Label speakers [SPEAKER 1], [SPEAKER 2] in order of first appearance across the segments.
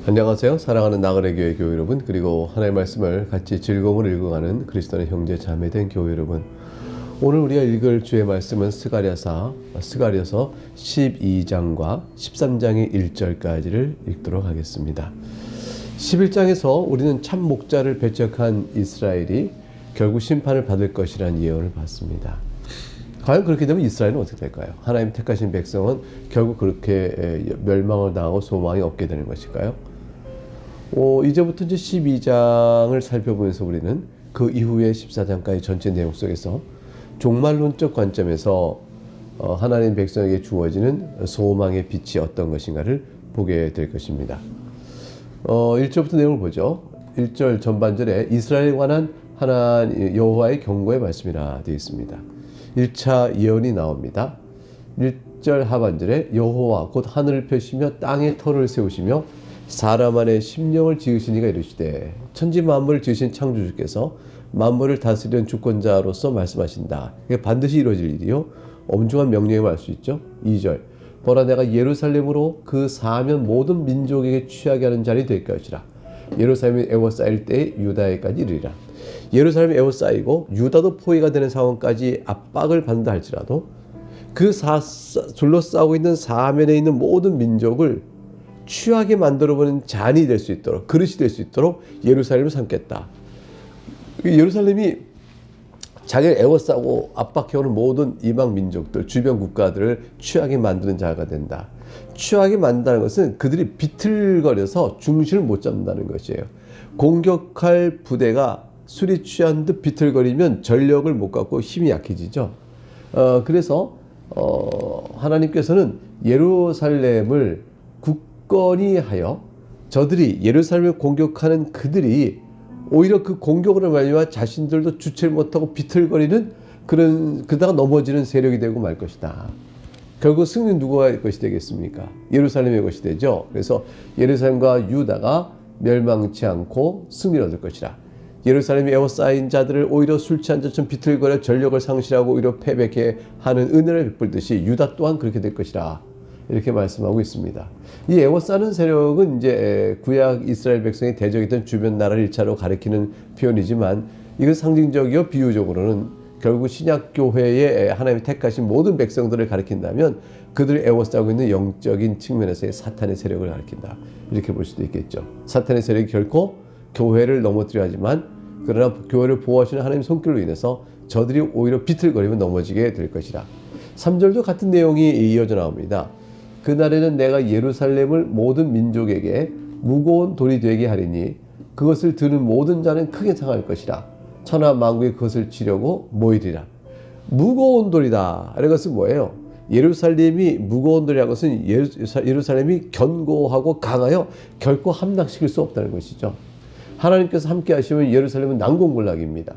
[SPEAKER 1] 안녕하세요. 사랑하는 나그네 교회 교회 여러분, 그리고 하나님의 말씀을 같이 즐거움을 읽어가는 그리스도의 형제 자매된 교회 여러분, 오늘 우리가 읽을 주의 말씀은 스가랴서 12장과 13장의 1절까지를 읽도록 하겠습니다. 11장에서 우리는 참 목자를 배척한 이스라엘이 결국 심판을 받을 것이라는 예언을 받습니다. 과연 그렇게 되면 이스라엘은 어떻게 될까요? 하나님 택하신 백성은 결국 그렇게 멸망을 당하고 소망이 없게 되는 것일까요? 이제부터 이제 12장을 살펴보면서 우리는 그 이후에 14장까지 전체 내용 속에서 종말론적 관점에서 하나님 백성에게 주어지는 소망의 빛이 어떤 것인가를 보게 될 것입니다. 1절부터 내용을 보죠. 1절 전반절에 이스라엘에 관한 하나님 여호와의 경고의 말씀이라 되어 있습니다. 1차 예언이 나옵니다. 1절 하반절에 여호와 곧 하늘을 펴시며 땅에 터를 세우시며 사람 안에 심령을 지으신 이가 이르시되 천지 만물을 지으신 창조주께서 만물을 다스리는 주권자로서 말씀하신다. 이게 반드시 이루어질 일이요 엄중한 명령임을 알 수 있죠. 2절 보라 내가 예루살렘으로 그 사면 모든 민족에게 취하게 하는 자리 될 것이라. 예루살렘이 에워싸일 때에 유다에까지 이르리라. 예루살렘이 에워싸이고 유다도 포위가 되는 상황까지 압박을 받는다 할지라도 그 둘러싸고 있는 사면에 있는 모든 민족을 취하게 만들어보는 잔이 될 수 있도록, 그릇이 될 수 있도록 예루살렘을 삼겠다. 예루살렘이 자기를 에워싸고 압박해오는 모든 이방 민족들, 주변 국가들을 취하게 만드는 자가 된다. 취하게 만든다는 것은 그들이 비틀거려서 중심을 못 잡는다는 것이에요. 공격할 부대가 술이 취한 듯 비틀거리면 전력을 못 갖고 힘이 약해지죠. 그래서 하나님께서는 예루살렘을 굳건히 하여 저들이 예루살렘을 공격하는 그들이 오히려 그 공격으로 말미암아 자신들도 주체를 못하고 비틀거리는 그러다가 넘어지는 세력이 되고 말 것이다. 결국 승리는 누구의 것이 되겠습니까? 예루살렘의 것이 되죠. 그래서 예루살렘과 유다가 멸망치 않고 승리를 얻을 것이라. 예루살렘이 에워싸인 자들을 오히려 술 취한 자처럼 비틀거려 전력을 상실하고 오히려 패배케 하는 은혜를 베풀듯이 유다 또한 그렇게 될 것이라. 이렇게 말씀하고 있습니다. 이 에워싸는 세력은 이제 구약 이스라엘 백성이 대적했던 주변 나라를 1차로 가리키는 표현이지만 이건 상징적이요 비유적으로는 결국 신약 교회에 하나님이 택하신 모든 백성들을 가리킨다면 그들을 에워싸고 있는 영적인 측면에서의 사탄의 세력을 가리킨다. 이렇게 볼 수도 있겠죠. 사탄의 세력이 결코 교회를 넘어뜨려 하지만 그러나 교회를 보호하시는 하나님의 손길로 인해서 저들이 오히려 비틀거리면 넘어지게 될 것이라. 3절도 같은 내용이 이어져 나옵니다. 그날에는 내가 예루살렘을 모든 민족에게 무거운 돌이 되게 하리니 그것을 드는 모든 자는 크게 상할 것이라. 천하 만국이 그것을 치려고 모이리라. 무거운 돌이다. 이것은 뭐예요? 예루살렘이 무거운 돌이라는 것은 예루살렘이 견고하고 강하여 결코 함락시킬 수 없다는 것이죠. 하나님께서 함께 하시면 예루살렘은 난공불락입니다.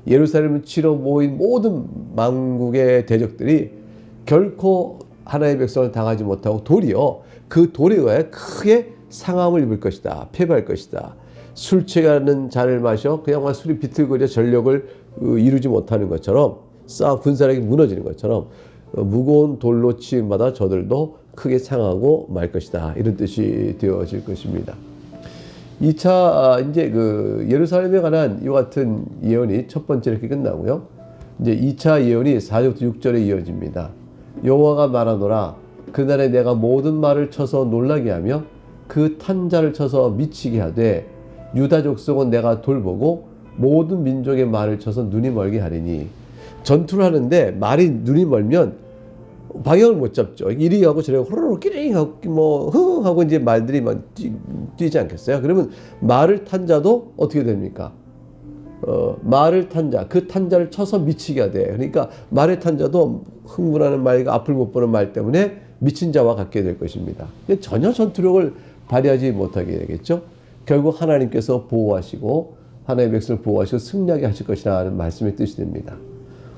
[SPEAKER 1] 예루살렘을 치러 모인 모든 만국의 대적들이 결코 하나님의 백성을 당하지 못하고 도리어 그 돌에 의해 크게 상함을 입을 것이다. 패배할 것이다. 술 취하는 잔을 마셔 그냥 술이 비틀거려 전력을 이루지 못하는 것처럼 군사력이 무너지는 것처럼 무거운 돌로 치임받아 저들도 크게 상하고 말 것이다. 이런 뜻이 되어질 것입니다. 2차 이제 예루살렘에 관한 이와 같은 예언이 첫 번째 이렇게 끝나고요. 이제 2차 예언이 4절부터 6절에 이어집니다. 여호와가 말하노라 그날에 내가 모든 말을 쳐서 놀라게 하며 그 탄자를 쳐서 미치게 하되 유다 족속은 내가 돌보고 모든 민족의 말을 쳐서 눈이 멀게 하리니. 전투를 하는데 말이 눈이 멀면 방향을 못 잡죠. 이리 가고 저리 가고 호로록 끼링 하고 흥 하고 이제 말들이 막 뛰지 않겠어요? 그러면 말을 탄 자도 어떻게 됩니까? 말을 탄 자, 그 탄자를 쳐서 미치게 하되. 그러니까 말을 탄 자도 흥분하는 말과 앞을 못 보는 말 때문에 미친 자와 같게 될 것입니다. 전혀 전투력을 발휘하지 못하게 되겠죠. 결국 하나님께서 보호하시고 하나님의 백성을 보호하시고 승리하게 하실 것이라는 말씀의 뜻이 됩니다.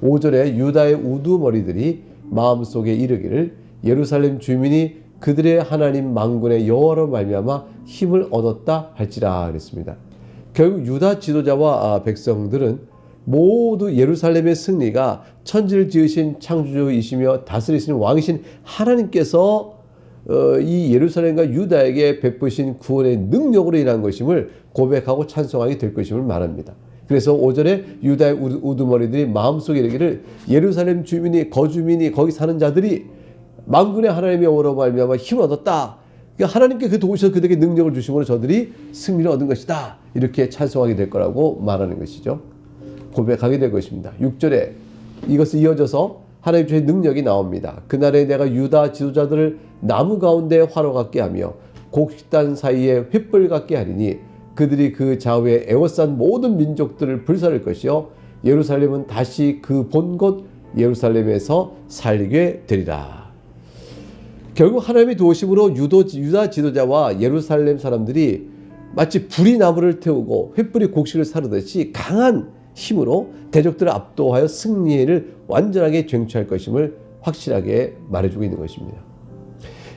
[SPEAKER 1] 5절에 유다의 우두머리들이 마음속에 이르기를 예루살렘 주민이 그들의 하나님 만군의 여호와로 말미암아 힘을 얻었다 할지라 그랬습니다. 결국 유다 지도자와 백성들은 모두 예루살렘의 승리가 천지를 지으신 창조주이시며 다스리시는 왕이신 하나님께서 이 예루살렘과 유다에게 베푸신 구원의 능력으로 인한 것임을 고백하고 찬송하게 될 것임을 말합니다. 그래서 5절에 유다의 우두머리들이 마음속에 이르기를 예루살렘 주민이 거주민이 거기 사는 자들이 만군의 하나님의 여호와로 말미암아 힘을 얻었다. 그러니까 하나님께 그 도우셔서 그들에게 능력을 주심으로 저들이 승리를 얻은 것이다. 이렇게 찬송하게 될 거라고 말하는 것이죠. 고백하게 될 것입니다. 6절에 이것을 이어져서 하나님 주의 능력이 나옵니다. 그날에 내가 유다 지도자들을 나무 가운데 화로 같게 하며 곡식단 사이에 횃불 같게 하리니 그들이 그 좌우에 에워싼 모든 민족들을 불사를 것이요 예루살렘은 다시 그 본 곳 예루살렘에서 살게 되리라. 결국 하나님의 도우심으로 유다 지도자와 예루살렘 사람들이 마치 불이 나무를 태우고 횃불이 곡식을 사르듯이 강한 힘으로 대적들을 압도하여 승리를 완전하게 쟁취할 것임을 확실하게 말해주고 있는 것입니다.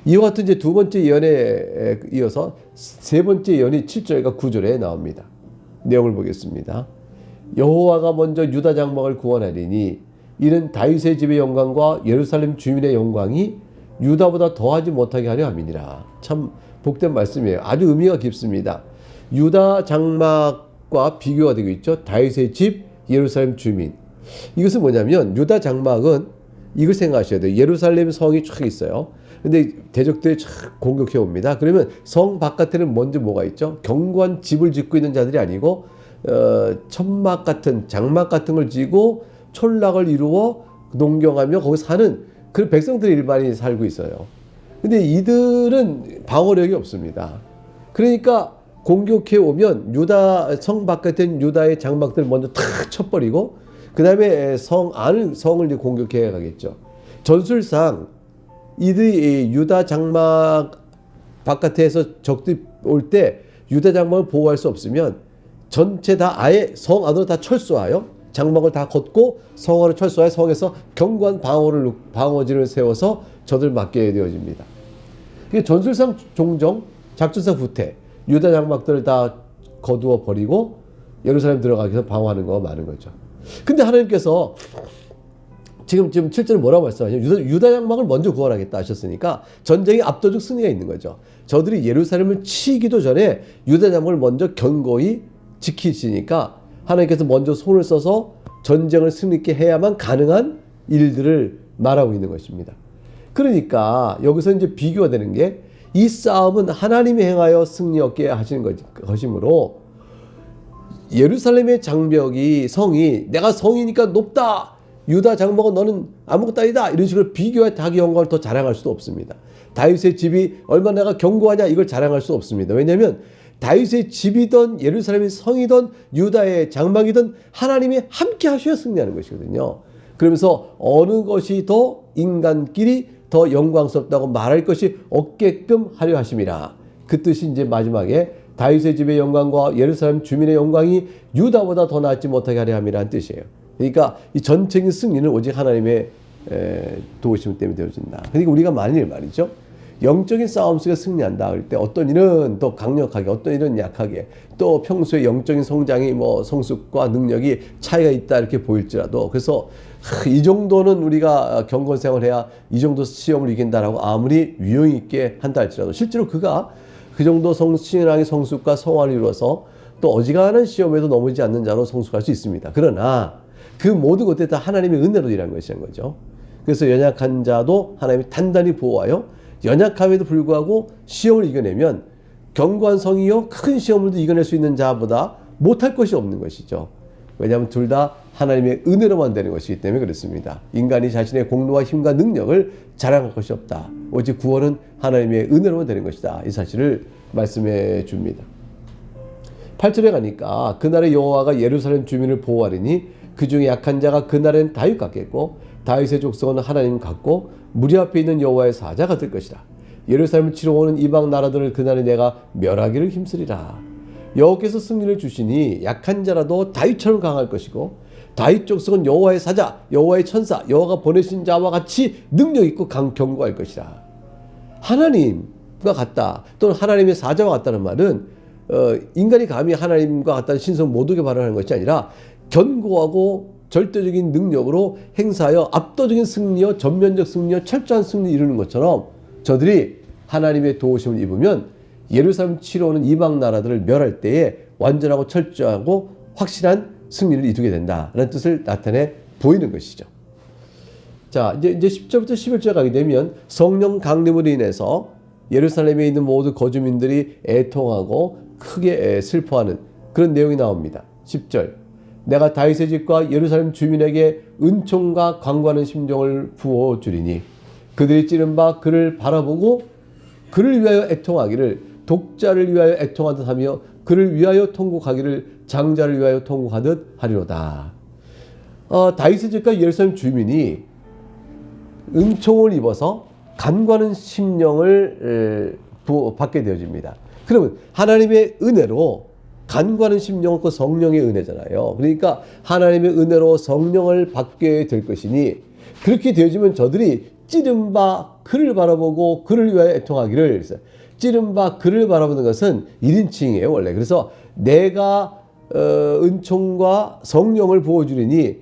[SPEAKER 1] 이와 같은 이제 두 번째 예언에 이어서 세 번째 예언이 7절과 9절에 나옵니다. 내용을 보겠습니다. 여호와가 먼저 유다 장막을 구원하리니 이는 다윗의 집의 영광과 예루살렘 주민의 영광이 유다보다 더하지 못하게 하려 함이니라. 참 복된 말씀이에요. 아주 의미가 깊습니다. 유다 장막과 비교가 되고 있죠. 다윗의 집, 예루살렘 주민. 이것은 뭐냐면 유다 장막은 이걸 생각하셔야 돼요. 예루살렘 성이 쫙 있어요. 근데 대적들이 쫙 공격해 옵니다. 그러면 성 바깥에는 먼저 뭐가 있죠? 견고한 집을 짓고 있는 자들이 아니고 천막 같은 장막 같은 걸 지고 촌락을 이루어 농경하며 거기 사는 그런 백성들이 일반인이 살고 있어요. 근데 이들은 방어력이 없습니다. 그러니까 공격해 오면 유다 성 바깥에 유다의 장막들 먼저 탁 쳐버리고 그 다음에 성을 공격해 가겠죠. 전술상 이들이 유다 장막 바깥에서 적들이 올 때 유다 장막을 보호할 수 없으면 전체 다 아예 성 안으로 다 철수하여 장막을 다 걷고 성으로 철수하여 성에서 견고한 방어진을 세워서 저들 맞게 되어집니다. 전술상 종종 작전상 후퇴 유다 장막들을 다 거두어 버리고 예루살렘 들어가기 위해서 방어하는 거 많은 거죠. 근데 하나님께서 지금 7절에 뭐라고 말씀하시냐면 유다 장막을 먼저 구원하겠다 하셨으니까 전쟁에 압도적 승리가 있는 거죠. 저들이 예루살렘을 치기도 전에 유다 장막을 먼저 견고히 지키시니까 하나님께서 먼저 손을 써서 전쟁을 승리있게 해야만 가능한 일들을 말하고 있는 것입니다. 그러니까 여기서 이제 비교가 되는 게 이 싸움은 하나님이 행하여 승리 얻게 하시는 것이므로 예루살렘의 장벽이 성이 내가 성이니까 높다. 유다 장막은 너는 아무것도 아니다. 이런 식으로 비교해 자기 영광을 더 자랑할 수도 없습니다. 다윗의 집이 얼마나 내가 견고하냐 이걸 자랑할 수 없습니다. 왜냐하면 다윗의 집이든 예루살렘의 성이든 유다의 장막이든 하나님이 함께 하셔야 승리하는 것이거든요. 그러면서 어느 것이 더 인간끼리 더 영광스럽다고 말할 것이 없게끔 하려 하심이라. 그 뜻이 이제 마지막에 다윗의 집의 영광과 예루살렘 주민의 영광이 유다보다 더 낫지 못하게 하려 함이라는 뜻이에요. 그러니까 이 전적인 승리는 오직 하나님의 도우심 때문에 되어진다. 그러니까 우리가 만일 말이죠. 영적인 싸움 속에 승리한다 할 때 어떤 일은 더 강력하게 어떤 일은 약하게 또 평소에 영적인 성장이 성숙과 능력이 차이가 있다 이렇게 보일지라도 그래서 이 정도는 우리가 경건 생활을 해야 이 정도 시험을 이긴다라고 아무리 유용 있게 한다 할지라도 실제로 그가 그 정도 신앙의 성숙과 성화를 이루어서 또 어지간한 시험에도 넘어지지 않는 자로 성숙할 수 있습니다. 그러나 그 모든 것들이 다 하나님의 은혜로 일하는 것이라는 거죠. 그래서 연약한 자도 하나님이 단단히 보호하여 연약함에도 불구하고 시험을 이겨내면 견고한 성이요 큰 시험을도 이겨낼 수 있는 자보다 못할 것이 없는 것이죠. 왜냐하면 둘 다 하나님의 은혜로만 되는 것이기 때문에 그렇습니다. 인간이 자신의 공로와 힘과 능력을 자랑할 것이 없다. 오직 구원은 하나님의 은혜로만 되는 것이다. 이 사실을 말씀해 줍니다. 8절에 가니까 그날의 여호와가 예루살렘 주민을 보호하리니 그 중에 약한 자가 그날엔 다윗 같겠고 다윗의 족속은 하나님 같고 무리 앞에 있는 여호와의 사자가 될 것이라. 예루살렘을 치러 오는 이방 나라들을 그날에 내가 멸하기를 힘쓰리라. 여호와께서 승리를 주시니 약한 자라도 다윗처럼 강할 것이고 다윗 족속은 여호와의 사자, 여호와의 천사, 여호와가 보내신 자와 같이 능력 있고 견고할 것이라. 하나님과 같다 또는 하나님의 사자와 같다는 말은 인간이 감히 하나님과 같다는 신성 모독에 발언하는 것이 아니라 견고하고 절대적인 능력으로 행사하여 압도적인 승리와 전면적 승리와 철저한 승리 이루는 것처럼 저들이 하나님의 도우심을 입으면 예루살렘 치러오는 이방 나라들을 멸할 때에 완전하고 철저하고 확실한 승리를 이루게 된다라는 뜻을 나타내 보이는 것이죠. 자, 이제 10절부터 11절 가게 되면 성령 강림으로 인해서 예루살렘에 있는 모든 거주민들이 애통하고 크게 슬퍼하는 그런 내용이 나옵니다. 10절. 내가 다윗의 집과 예루살렘 주민에게 은총과 강구하는 심정을 부어주리니 그들이 찌른 바 그를 바라보고 그를 위하여 애통하기를 독자를 위하여 애통하듯 하며 그를 위하여 통곡하기를 장자를 위하여 통곡하듯 하리로다. 다윗의 집과 예루살렘 주민이 은총을 입어서 간구하는 심령을 받게 되어집니다. 그러면 하나님의 은혜로 간구하는 심령은 그 성령의 은혜잖아요. 그러니까 하나님의 은혜로 성령을 받게 될 것이니 그렇게 되어지면 저들이 찌른 바 그를 바라보고 그를 위하여 애통하기를. 찌른 바 그를 바라보는 것은 1인칭이에요 원래. 그래서 내가 은총과 성령을 부어주리니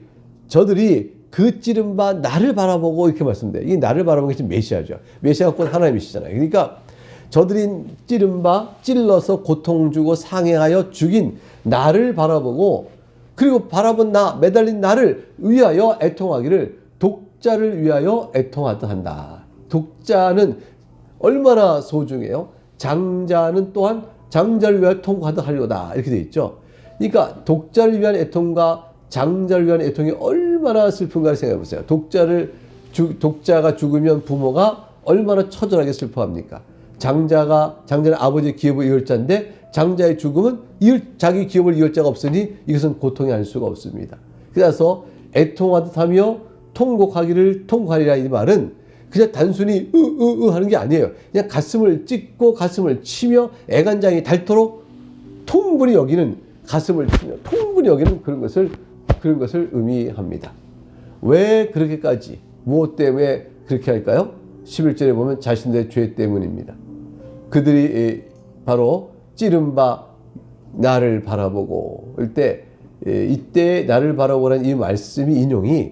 [SPEAKER 1] 저들이 그 찌른 바 나를 바라보고 이렇게 말씀돼요. 이 나를 바라보는 것이 메시아죠. 메시아가 곧 하나님이시잖아요. 그러니까 저들이 찌른 바 찔러서 고통 주고 상해하여 죽인 나를 바라보고 그리고 바라본 나 매달린 나를 위하여 애통하기를 독자를 위하여 애통하듯 한다. 독자는 얼마나 소중해요. 장자는 또한 장자를 위하여 통곡하듯 하리로다. 이렇게 되어 있죠. 그러니까 독자를 위한 애통과 장자를 위한 애통이 얼마나 슬픈가를 생각해 보세요. 독자가 죽으면 부모가 얼마나 처절하게 슬퍼합니까? 장자는 아버지의 기업을 이을 자인데 장자의 죽음은 자기 기업을 이을 자가 없으니 이것은 고통이 아닐 수가 없습니다. 그래서 애통하듯 하며 통곡하기를 통곡하리라 이 말은 그냥 단순히 하는 게 아니에요. 그냥 가슴을 찢고 가슴을 치며 애간장이 닳도록 통분히 여기는 가슴을 치며 통분히 여기는 그런 것을 의미합니다. 왜 그렇게까지 무엇 때문에 그렇게 할까요? 11절에 보면 자신들의 죄 때문입니다. 그들이 바로 찌른 바 나를 바라보고 이때 나를 바라보라는 이 말씀이 인용이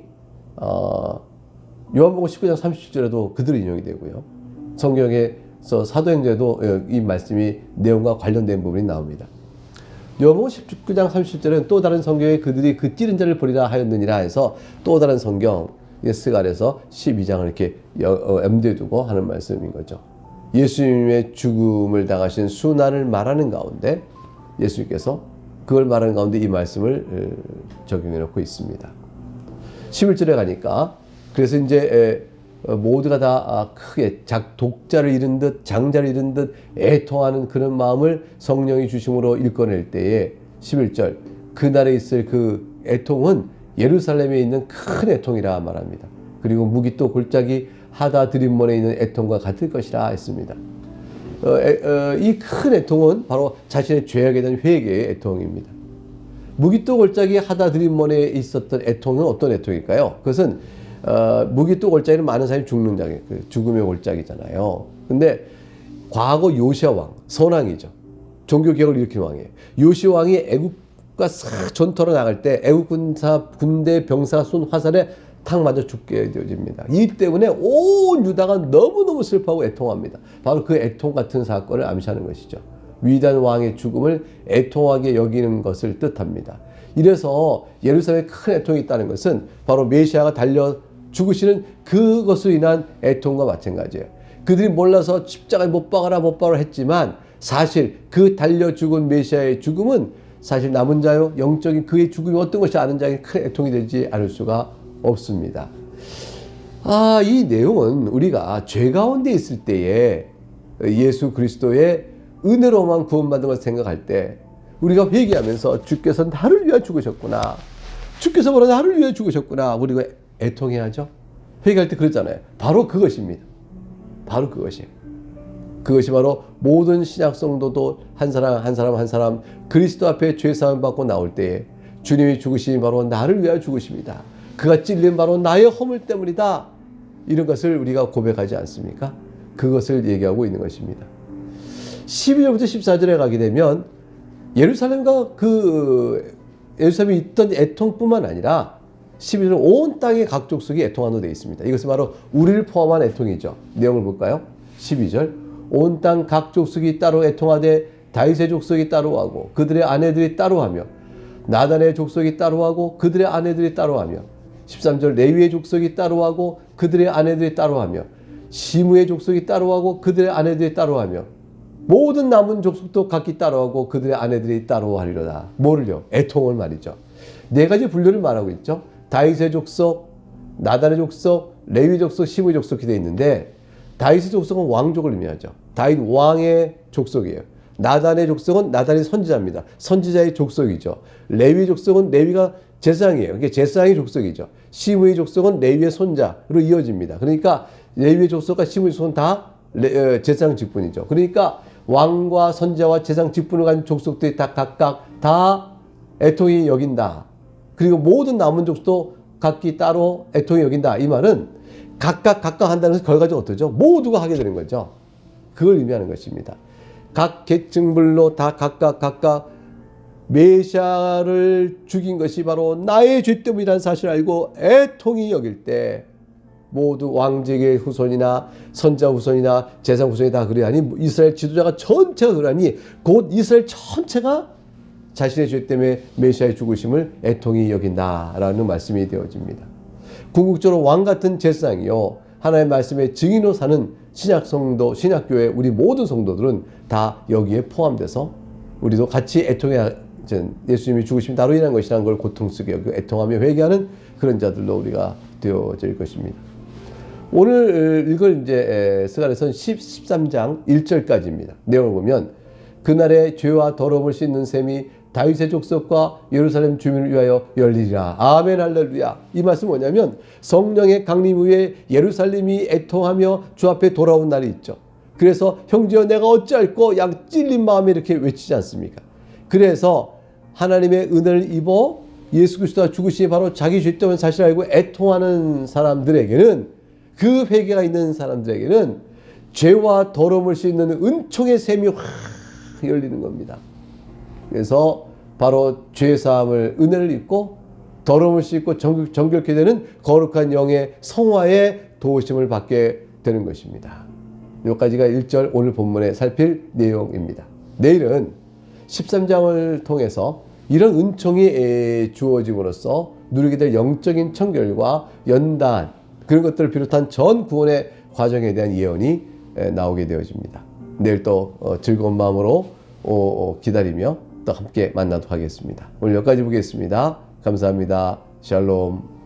[SPEAKER 1] 요한복음 19장 37절에도 그대로 인용이 되고요. 성경에서 사도행전에도 이 말씀이 내용과 관련된 부분이 나옵니다. 요한복음 19장 37절은 또 다른 성경에 그들이 그 찌른 자를 보리라 하였느니라 해서 또 다른 성경 스갈에서 12장을 이렇게 염두에 두고 하는 말씀인 거죠. 예수님의 죽음을 당하신 수난을 말하는 가운데 예수님께서 그걸 말하는 가운데 이 말씀을 적용해 놓고 있습니다. 11절에 가니까 그래서 이제 모두가 다 크게 독자를 잃은 듯 장자를 잃은 듯 애통하는 그런 마음을 성령이 주심으로 일궈낼 때에 11절 그날에 있을 그 애통은 예루살렘에 있는 큰 애통이라 말합니다. 그리고 무기또 골짜기 하다 드림몬에 있는 애통과 같을 것이라 했습니다. 이 큰 애통은 바로 자신의 죄악에 대한 회개의 애통입니다. 무기또 골짜기 하다 드림몬에 있었던 애통은 어떤 애통일까요? 그것은 무기또 골짜기는 많은 사람이 죽는 장이에요. 죽음의 골짜기잖아요. 근데 과거 요시아 왕, 선왕이죠. 종교개혁을 일으킨 왕이에요. 요시아 왕이 애국과 전투로 나갈 때 애국 군대 병사가 쏜 화살에 탁 맞아 죽게 되어집니다. 이 때문에 온 유다가 너무너무 슬퍼하고 애통합니다. 바로 그 애통 같은 사건을 암시하는 것이죠. 위대한 왕의 죽음을 애통하게 여기는 것을 뜻합니다. 이래서 예루살렘에 큰 애통이 있다는 것은 바로 메시아가 달려 죽으시는 그것으로 인한 애통과 마찬가지예요. 그들이 몰라서 십자가에 못 박아라 했지만 사실 그 달려 죽은 메시아의 죽음은 사실 남은 자요 영적인 그의 죽음이 어떤 것이 아는 자에게 큰 애통이 되지 않을 수가 없습니다. 이 내용은 우리가 죄 가운데 있을 때에 예수 그리스도의 은혜로만 구원받은 것을 생각할 때 우리가 회개하면서 주께서 나를 위하여 죽으셨구나. 주께서 바로 나를 위하여 죽으셨구나. 우리가 애통해야죠. 회개할 때 그랬잖아요. 바로 그것입니다. 바로 그것이에요. 그것이 바로 모든 신약 성도도 한 사람 그리스도 앞에 죄사함을 받고 나올 때에 주님이 죽으심이 바로 나를 위하여 죽으십니다. 그가 찔린 바로 나의 허물 때문이다. 이런 것을 우리가 고백하지 않습니까? 그것을 얘기하고 있는 것입니다. 12절부터 14절에 가게 되면 예루살렘과 예루살렘에 있던 애통뿐만 아니라 12절은 온 땅의 각 족속이 애통한으로 되어 있습니다. 이것은 바로 우리를 포함한 애통이죠. 내용을 볼까요? 12절 온 땅 각 족속이 따로 애통하되 다윗의 족속이 따로하고 그들의 아내들이 따로하며 나단의 족속이 따로하고 그들의 아내들이 따로하며 13절 레위의 족속이 따로하고 그들의 아내들이 따로하며 시므의 족속이 따로하고 그들의 아내들이 따로하며 모든 남은 족속도 각기 따로하고 그들의 아내들이 따로하리로다. 뭐를요? 애통을 말이죠. 네 가지 분류를 말하고 있죠. 다윗의 족속, 나단의 족속, 레위 족속, 시므의 족속이 되어 있는데 다윗의 족속은 왕족을 의미하죠. 다윗 왕의 족속이에요. 나단의 족속은 나단이 선지자입니다. 선지자의 족속이죠. 레위 족속은 레위가 제사장이에요. 그게 제사장의 족속이죠. 시므의 족속은 레위의 손자로 이어집니다. 그러니까 레위의 족속과 시므의 족속은 다 제사장 직분이죠. 그러니까 왕과 선지자와 제사장 직분을 가진 족속들이 다 각각 다 애통히 여긴다. 그리고 모든 남은 족속도 각기 따로 애통히 여긴다. 이 말은 각각 한다는 것은 결과적으로 어떠죠? 모두가 하게 되는 거죠. 그걸 의미하는 것입니다. 각 계층별로 다 각각 메시아를 죽인 것이 바로 나의 죄 때문이라는 사실을 알고 애통히 여길 때 모두 왕직의 후손이나 선자 후손이나 제사장 후손이 다 그러하니 이스라엘 지도자가 전체가 그러하니 곧 이스라엘 전체가 자신의 죄 때문에 메시아의 죽으심을 애통히 여긴다라는 말씀이 되어집니다. 궁극적으로 왕 같은 제사장이요 하나님의 말씀의 증인으로 사는 신약 성도, 신약교회 우리 모든 성도들은 다 여기에 포함돼서 우리도 같이 애통해 예수님이 죽으심이 나로 인한 것이라는 걸 고통스럽게 여기고 애통하며 회개하는 그런 자들로 우리가 되어질 것입니다. 오늘 읽을 이제 스가랴서는 13장 1절까지입니다. 내용을 보면 그날에 죄와 더러움을 씻는 셈이 다윗의 족속과 예루살렘 주민을 위하여 열리리라. 아멘 할렐루야. 이 말씀은 뭐냐면 성령의 강림 후에 예루살렘이 애통하며 주 앞에 돌아온 날이 있죠. 그래서 형제여 내가 어찌할꼬 양 찔린 마음에 이렇게 외치지 않습니까? 그래서 하나님의 은혜를 입어 예수 그리스도가 죽으심이 바로 자기 죄 때문에 사실을 알고 애통하는 사람들에게는 그 회개가 있는 사람들에게는 죄와 더러움을 씻는 은총의 샘이 확 열리는 겁니다. 그래서 바로 죄사함을 은혜를 입고 더러움을 씻고 정결케 되는 거룩한 영의 성화의 도우심을 받게 되는 것입니다. 여기까지가 1절 오늘 본문에 살필 내용입니다. 내일은 13장을 통해서 이런 은총이 주어짐으로써 누리게 될 영적인 청결과 연단 그런 것들을 비롯한 전 구원의 과정에 대한 예언이 나오게 되어집니다. 내일 또 즐거운 마음으로 기다리며 또 함께 만나도록 하겠습니다. 오늘 여기까지 보겠습니다. 감사합니다. 샬롬.